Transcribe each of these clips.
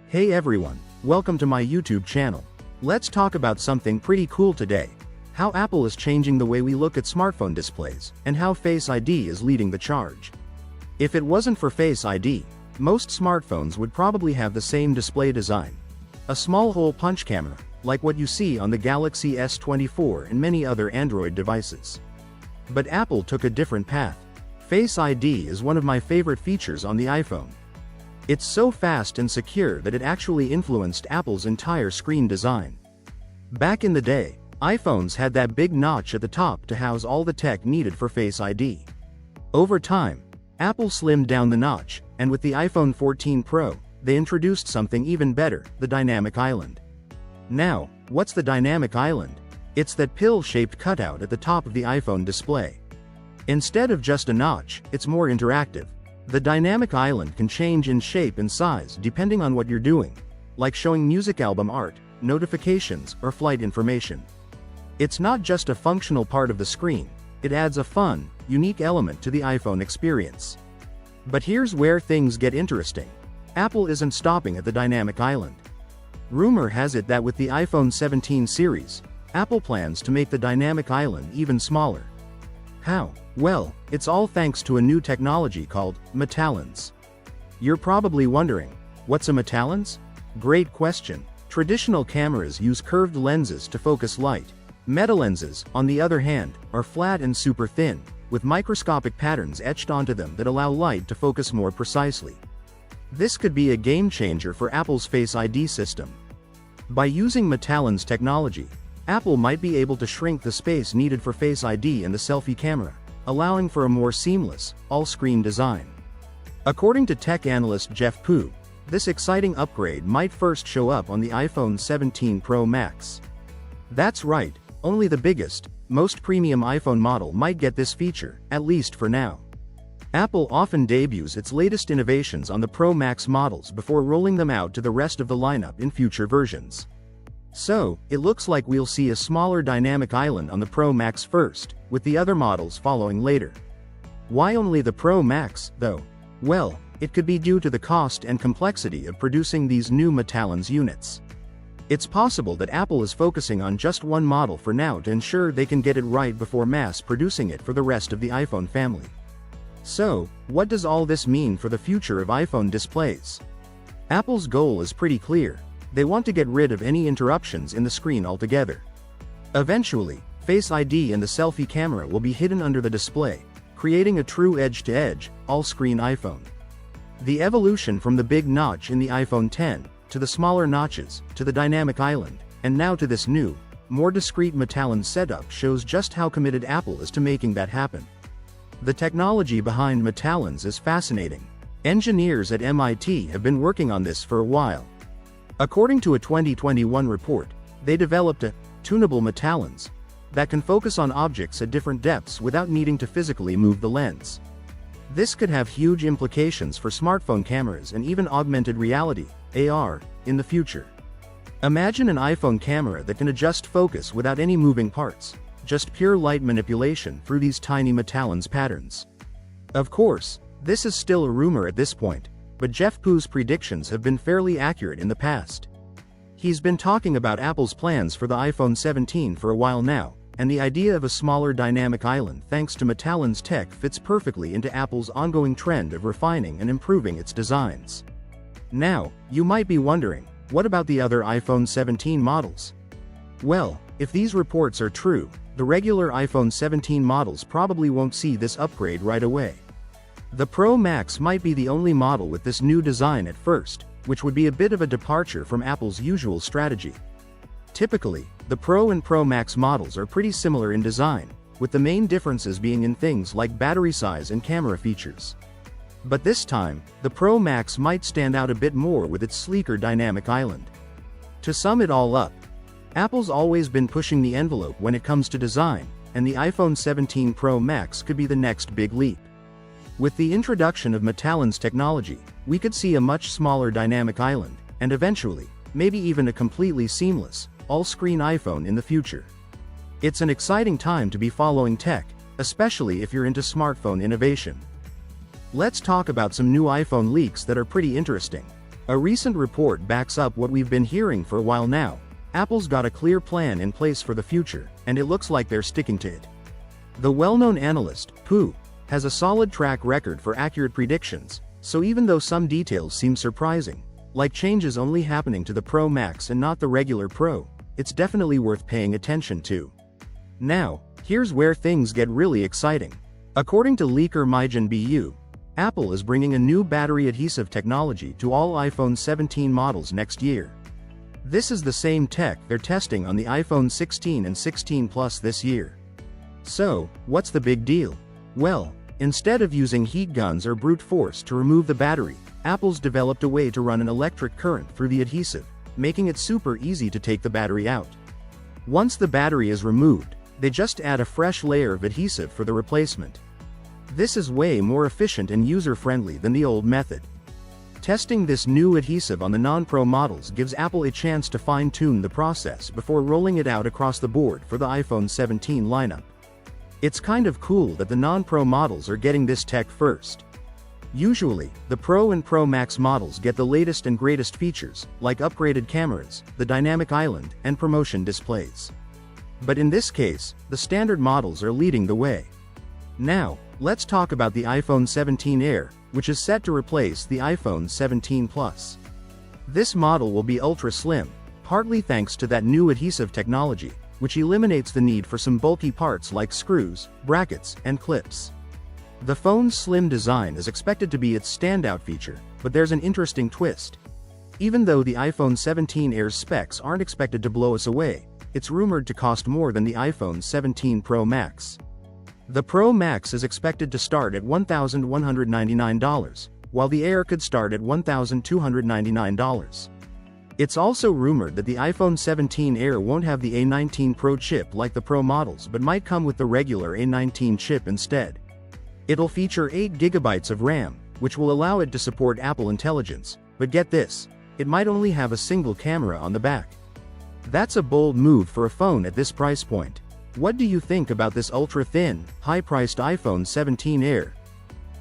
Hey everyone, welcome to my YouTube channel. Let's talk about something pretty cool today. How Apple is changing the way we look at smartphone displays, and how Face ID is leading the charge. If it wasn't for Face ID, most smartphones would probably have the same display design. A small hole punch camera, like what you see on the Galaxy S24 and many other Android devices. But Apple took a different path. Face ID is one of my favorite features on the iPhone. It's so fast and secure that it actually influenced Apple's entire screen design. Back in the day, iPhones had that big notch at the top to house all the tech needed for Face ID. Over time, Apple slimmed down the notch, and with the iPhone 14 Pro, they introduced something even better, the Dynamic Island. Now, what's the Dynamic Island? It's that pill-shaped cutout at the top of the iPhone display. Instead of just a notch, it's more interactive. The Dynamic Island can change in shape and size depending on what you're doing, like showing music album art, notifications, or flight information. It's not just a functional part of the screen, it adds a fun, unique element to the iPhone experience. But here's where things get interesting. Apple isn't stopping at the Dynamic Island. Rumor has it that with the iPhone 17 series, Apple plans to make the Dynamic Island even smaller. How? Well, it's all thanks to a new technology called Metalens. You're probably wondering, what's a Metalens? Great question. Traditional cameras use curved lenses to focus light. Metalenses, on the other hand, are flat and super thin, with microscopic patterns etched onto them that allow light to focus more precisely. This could be a game changer for Apple's Face ID system. By using Metalens technology, Apple might be able to shrink the space needed for Face ID in the selfie camera, allowing for a more seamless, all-screen design. According to tech analyst Jeff Pu, this exciting upgrade might first show up on the iPhone 17 Pro Max. That's right, only the biggest, most premium iPhone model might get this feature, at least for now. Apple often debuts its latest innovations on the Pro Max models before rolling them out to the rest of the lineup in future versions. So, it looks like we'll see a smaller Dynamic Island on the Pro Max first, with the other models following later. Why only the Pro Max, though? Well, it could be due to the cost and complexity of producing these new Metalens units. It's possible that Apple is focusing on just one model for now to ensure they can get it right before mass producing it for the rest of the iPhone family. So, what does all this mean for the future of iPhone displays? Apple's goal is pretty clear. They want to get rid of any interruptions in the screen altogether. Eventually, Face ID and the selfie camera will be hidden under the display, creating a true edge-to-edge, all-screen iPhone. The evolution from the big notch in the iPhone X, to the smaller notches, to the Dynamic Island, and now to this new, more discreet Metalens setup shows just how committed Apple is to making that happen. The technology behind Metalens is fascinating. Engineers at MIT have been working on this for a while. According to a 2021 report, they developed a tunable Metalens that can focus on objects at different depths without needing to physically move the lens. This could have huge implications for smartphone cameras and even augmented reality, AR, in the future. Imagine an iPhone camera that can adjust focus without any moving parts, just pure light manipulation through these tiny Metalens patterns. Of course, this is still a rumor at this point, but Jeff Pu's predictions have been fairly accurate in the past. He's been talking about Apple's plans for the iPhone 17 for a while now, and the idea of a smaller Dynamic Island thanks to Metalens tech fits perfectly into Apple's ongoing trend of refining and improving its designs. Now, you might be wondering, what about the other iPhone 17 models? Well, if these reports are true, the regular iPhone 17 models probably won't see this upgrade right away. The Pro Max might be the only model with this new design at first, which would be a bit of a departure from Apple's usual strategy. Typically, the Pro and Pro Max models are pretty similar in design, with the main differences being in things like battery size and camera features. But this time, the Pro Max might stand out a bit more with its sleeker Dynamic Island. To sum it all up, Apple's always been pushing the envelope when it comes to design, and the iPhone 17 Pro Max could be the next big leap. With the introduction of Metalens technology, we could see a much smaller Dynamic Island, and eventually, maybe even a completely seamless, all-screen iPhone in the future. It's an exciting time to be following tech, especially if you're into smartphone innovation. Let's talk about some new iPhone leaks that are pretty interesting. A recent report backs up what we've been hearing for a while now. Apple's got a clear plan in place for the future, and it looks like they're sticking to it. The well-known analyst, Pu, has a solid track record for accurate predictions, so even though some details seem surprising, like changes only happening to the Pro Max and not the regular Pro, it's definitely worth paying attention to. Now, here's where things get really exciting. According to leaker MyGenBU, Apple is bringing a new battery adhesive technology to all iPhone 17 models next year. This is the same tech they're testing on the iPhone 16 and 16 Plus this year. So, what's the big deal? Well, instead of using heat guns or brute force to remove the battery, Apple's developed a way to run an electric current through the adhesive, making it super easy to take the battery out. Once the battery is removed, they just add a fresh layer of adhesive for the replacement. This is way more efficient and user-friendly than the old method. Testing this new adhesive on the non-Pro models gives Apple a chance to fine-tune the process before rolling it out across the board for the iPhone 17 lineup. It's kind of cool that the non-Pro models are getting this tech first. Usually, the Pro and Pro Max models get the latest and greatest features, like upgraded cameras, the dynamic island, and promotion displays. But in this case, the standard models are leading the way. Now, let's talk about the iPhone 17 Air, which is set to replace the iPhone 17 Plus. This model will be ultra slim, partly thanks to that new adhesive technology, which eliminates the need for some bulky parts like screws, brackets, and clips. The phone's slim design is expected to be its standout feature, but there's an interesting twist. Even though the iPhone 17 Air's specs aren't expected to blow us away, it's rumored to cost more than the iPhone 17 Pro Max. The Pro Max is expected to start at $1,199, while the Air could start at $1,299. It's also rumored that the iPhone 17 Air won't have the A19 Pro chip like the Pro models but might come with the regular A19 chip instead. It'll feature 8GB of RAM, which will allow it to support Apple Intelligence, but get this, it might only have a single camera on the back. That's a bold move for a phone at this price point. What do you think about this ultra-thin, high-priced iPhone 17 Air?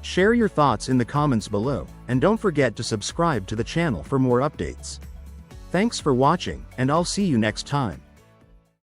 Share your thoughts in the comments below, and don't forget to subscribe to the channel for more updates. Thanks for watching, and I'll see you next time.